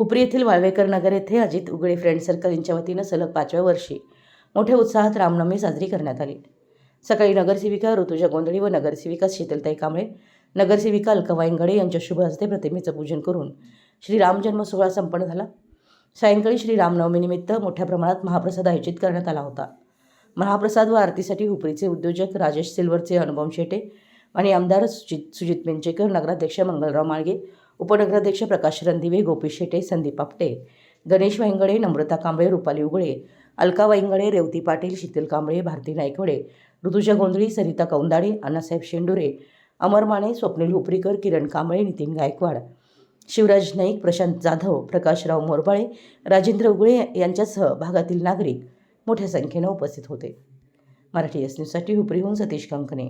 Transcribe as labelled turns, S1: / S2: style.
S1: हुपरी येथील वाळवेकर नगर येथे Ajit Ugale friend circle यांच्या वतीनं सलग 5व्या वर्षी मोठ्या उत्साहात रामनवमी साजरी करण्यात आली। सकाळी नगरसेविका ऋतुजा गोंधळी व नगरसेविका शीतलताई कांबळे, नगरसेविका अलका वायंगडे यांच्या शुभ हस्ते प्रतिमेचं पूजन करून श्रीराम जन्म सोहळा संपन्न झाला। सायंकाळी श्री रामनवमीनिमित्त मोठ्या प्रमाणात महाप्रसाद आयोजित करण्यात आला होता। महाप्रसाद व आरतीसाठी हुपरीचे उद्योजक राजेश सिल्वरचे अनुपम शेटे आणि आमदार सुजित मिंचेकर, नगराध्यक्ष मंगलराव माळगे, उपनगराध्यक्ष प्रकाश रणदिवे, गोपी शेटे, संदीप आपटे, गणेश वायंगडे, नम्रता कांबळे, रुपाली उगळे, अलका वायंगडे, रेवती पाटील, शीतल कांबळे, भारती नायकवडे, ऋतुजा गोंधळी, सरिता कौंदाडे, अण्णासाहेब शेंडुरे, अमर माने, स्वप्नील हुपरीकर, किरण कांबळे, नितीन गायकवाड, शिवराज नाईक, प्रशांत जाधव, प्रकाशराव मोरबाळे, राजेंद्र उगळे यांच्यासह भागातील नागरिक मोठ्या संख्येने उपस्थित होते। मराठी एस न्यूजसाठी हुपरीहून सतीश कंकणे।